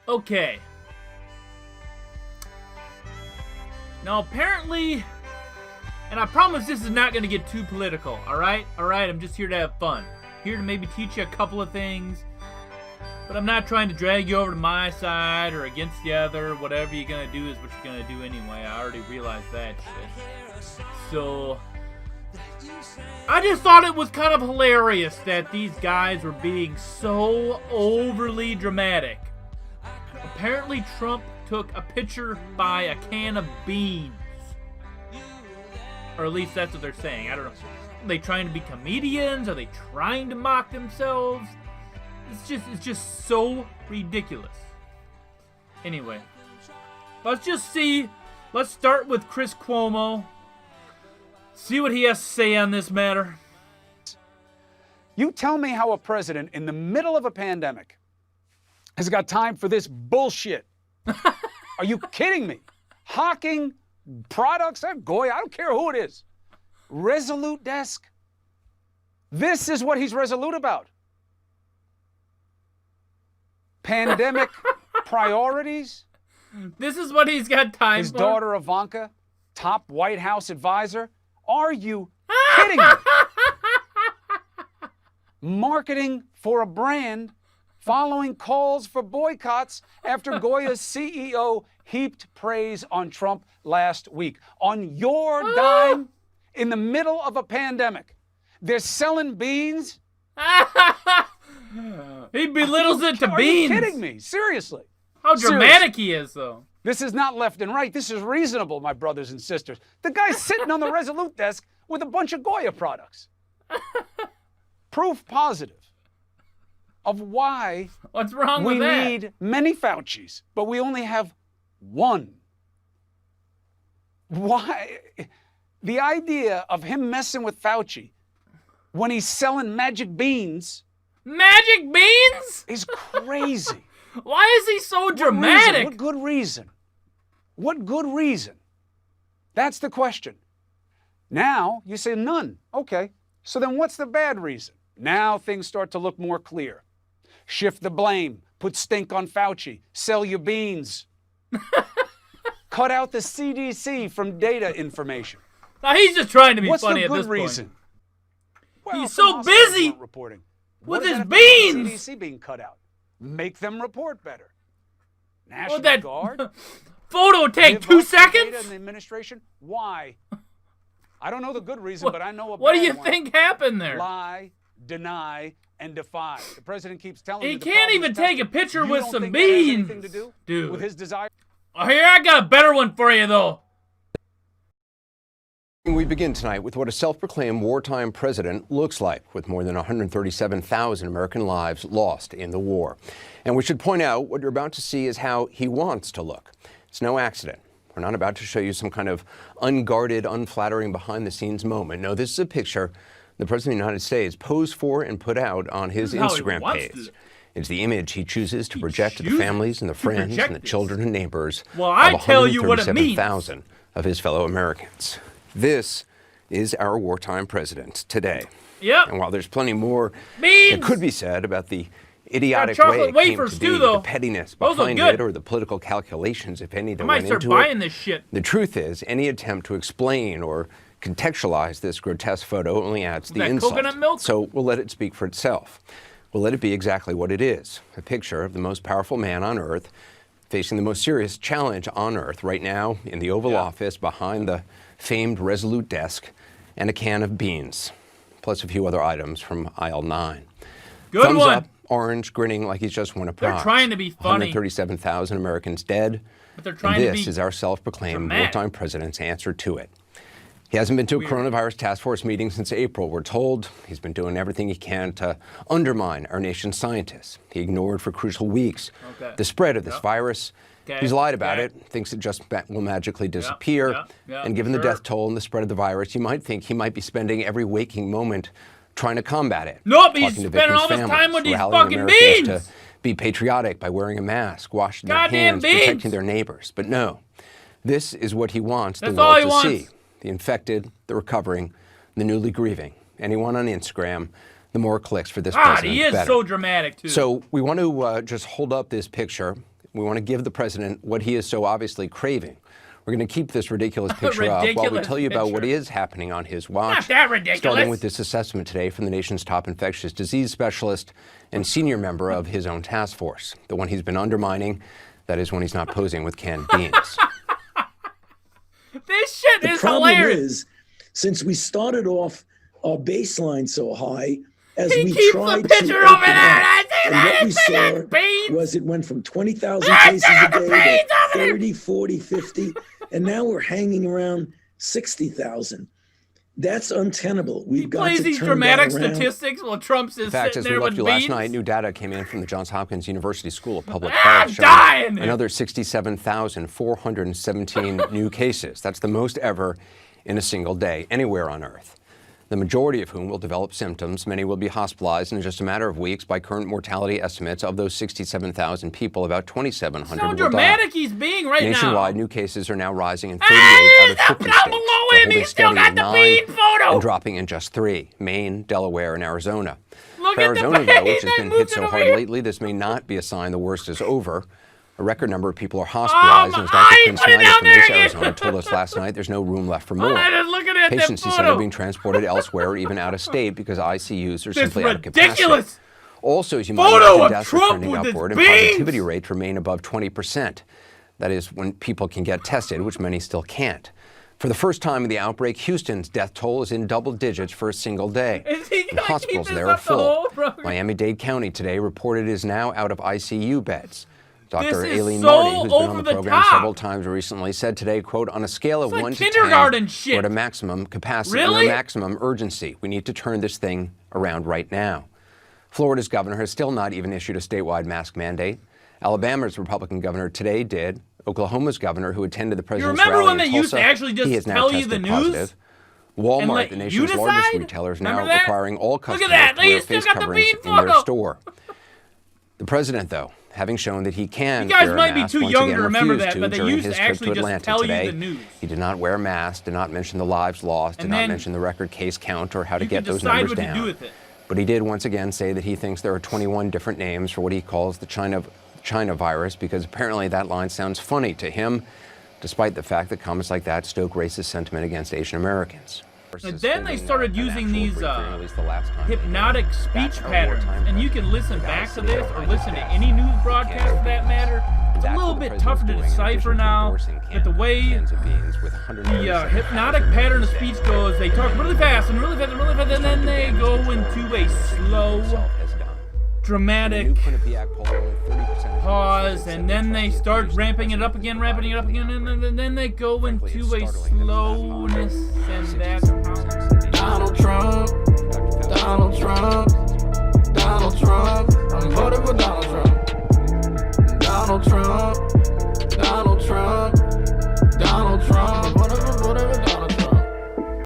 Okay. Now, apparently, and I promise this is not going to get too political, alright? Alright, I'm just here to have fun. Here to maybe teach you a couple of things. But I'm not trying to drag you over to my side or against the other. Whatever you're going to do is what you're going to do anyway. I already realized that shit. So, I just thought it was kind of hilarious that these guys were being so overly dramatic. Apparently, Trump took a picture by a can of beans. Or at least that's what they're saying. I don't know. Are they trying to be comedians? Are they trying to mock themselves? It's just so ridiculous. Anyway, let's just see. Let's start with Chris Cuomo. See what he has to say on this matter. You tell me how a president in the middle of a pandemic has got time for this bullshit. Are you kidding me? Hawking products, Goy, I don't care who it is. Resolute desk. This is what he's resolute about. Pandemic priorities. This is what he's got time His for. daughter Ivanka, top White House advisor. Are you kidding me? Marketing for a brand following calls for boycotts after Goya's CEO heaped praise on Trump last week. On your dime, in the middle of a pandemic, they're selling beans. He belittles it to beans. Are you kidding me? Seriously. How dramatic he is, though. This is not left and right. This is reasonable, my brothers and sisters. The guy's sitting on the Resolute desk with a bunch of Goya products. Proof positive of why What's wrong we with that? need many Faucis, but we only have one. Why? The idea of him messing with Fauci when he's selling magic beans. Magic beans? Is crazy. Why is he so dramatic? What good reason? What good reason? That's the question. Now, you say none. Okay, so then what's the bad reason? Now things start to look more clear. Shift the blame. Put stink on Fauci. Sell your beans. Cut out the CDC from data information. Now he's just trying to be What's funny the at this good reason? point. Well, He's some so hospitals busy aren't reporting. with What does his that have to do with beans. CDC being cut out. Make them report better. National What, that Guard. photo take Give 2 up the data seconds? in the administration. Why? I don't know the good reason, but I know a What do bad you one. think happened there? Lie, deny, and defy. The president keeps telling He you the can't problem even is take tested. a picture You with don't some think that has beans. anything to do Dude. with his desire? Oh, here, I got a better one for you, though. We begin tonight with what a self-proclaimed wartime president looks like, with more than 137,000 American lives lost in the war. And we should point out what you're about to see is how he wants to look. It's no accident. We're not about to show you some kind of unguarded, unflattering behind-the-scenes moment. No, this is a picture the President of the United States posed for and put out on his This is how he Instagram wants page. to. It's the image he chooses to project to the chooses families and the to friends project and the this. children and neighbors Well, I of tell you what it means. 137,000 of his fellow Americans. This is our wartime president today. Yep. And while there's plenty more Beans. that could be said about the idiotic chocolate way it came wafers to too, be, though. the pettiness Those look behind good. it, or the political calculations, if any, that I might went start into buying it, this shit. the truth is, any attempt to explain or contextualize this grotesque photo only adds the that insult. coconut milk? So we'll let it speak for itself. We'll let it be exactly what it is, a picture of the most powerful man on earth facing the most serious challenge on earth right now in the Oval Office behind the famed Resolute desk and a can of beans, plus a few other items from aisle 9. Good Thumbs one. up, orange, grinning like he's just won a They're prize. trying to be funny. 137,000 Americans dead. But they're trying and to this be is our self-proclaimed dramatic. wartime president's answer to it. He hasn't been to a coronavirus task force meeting since April, we're told. He's been doing everything he can to undermine our nation's scientists. He ignored for crucial weeks the spread of this virus. Okay. He's lied about Okay. it, thinks it just will magically disappear. And given the death toll and the spread of the virus, you might think he might be spending every waking moment trying to combat it. Nope, he's Talking to spending all victims' this time families, with these rallying fucking Americans beans. to be patriotic by wearing a mask, washing their Goddamn hands, beans. protecting their neighbors. But no, this is what he wants That's the all world he to wants. see. The infected, the recovering, the newly grieving. Anyone on Instagram, the more clicks for this God, president, he the is better. so dramatic, too. So we want to just hold up this picture We want to give the president what he is so obviously craving. We're going to keep this ridiculous picture up while we tell you about what is happening on his watch. Not that ridiculous. Starting with this assessment today from the nation's top infectious disease specialist and senior member of his own task force, the one he's been undermining. That is when he's not posing with canned beans. This shit is hilarious. The problem is, since we started off our baseline so high, as He we keeps tried the to picture open over there, up, and I see and that what we it's bigger saw beans. was it went from 20,000 That's cases a bigger day beans to over there. 30, 40, 50, and now we're hanging around 60,000. That's untenable. We've He got plays to these turn dramatic that around. statistics while Trump's is In fact, sitting as we there left with you beans. last night, new data came in from the Johns Hopkins University School of Public I'm Health dying. showing another 67,417 new cases. That's the most ever in a single day anywhere on Earth. The majority of whom will develop symptoms. Many will be hospitalized in just a matter of weeks. By current mortality estimates, of those 67,000 people, about 2,700 How will dramatic die. he's being right Nationwide, now. new cases are now rising in 38 Hey, out of 50 down states. below They're him, holding he's still steady got at the 9 bean photo. and dropping in just 3, Maine, Delaware, and Arizona. Look For at the Arizona, though, bean, which has they been moved hit it so over hard here. lately, this may not be a sign the worst is over. A record number of people are hospitalized, and as Dr. eye, Quinn put it Snyder down from there Mesa, again. Arizona, told us last night, there's no room left for more. I'm just looking at Patients, that he said, are photo. being transported elsewhere or even out of state because ICUs are This simply out of capacity. ridiculous Also, as you might photo imagine, of deaths are Trump trending with his upward and beans. positivity rates remain above 20%. That is when people can get tested, which many still can't. For the first time in the outbreak, Houston's death toll is in double digits for a single day. Is he And gonna hospitals keep this there are up the whole full. program? Miami-Dade County today reported is now out of ICU beds. Dr. This is Aileen so Marty, who's been over on the the program top. several times recently, said today, quote, on a scale of It's like 1 to kindergarten 10, shit. we're at a maximum capacity, Really? or maximum urgency. We need to turn this thing around right now. Florida's governor has still not even issued a statewide mask mandate. Alabama's Republican governor today did. Oklahoma's governor, who attended the president's remember rally when in they used to Tulsa, actually just he has now tell you tested the news positive. and Walmart, let the you nation's largest decide? retailer, is now Remember that? requiring all Look at customers that. to wear They still face got the coverings bean in their photo. store. The president, though, having shown that he can You guys wear a might be mask, too once young again to remember refused that, but they during used to his trip actually to just Atlanta tell you today. the news. He did not wear a mask, did not mention the lives lost, did And not then mention the record case count or how to You get can those decide numbers what to down. do with it. But he did once again say that he thinks there are 21 different names for what he calls the China virus, because apparently that line sounds funny to him, despite the fact that comments like that stoke racist sentiment against Asian Americans. And then they started using these hypnotic hypnotic speech patterns, and you can listen back to this or listen to any news broadcast for that matter. It's a little bit tougher to decipher now, but the way the hypnotic pattern of speech goes, they talk really fast and really fast and really fast, and then they go into a slow, dramatic pause, and then they start ramping it up again, and then they go into a slowness, and that's how... Donald Trump.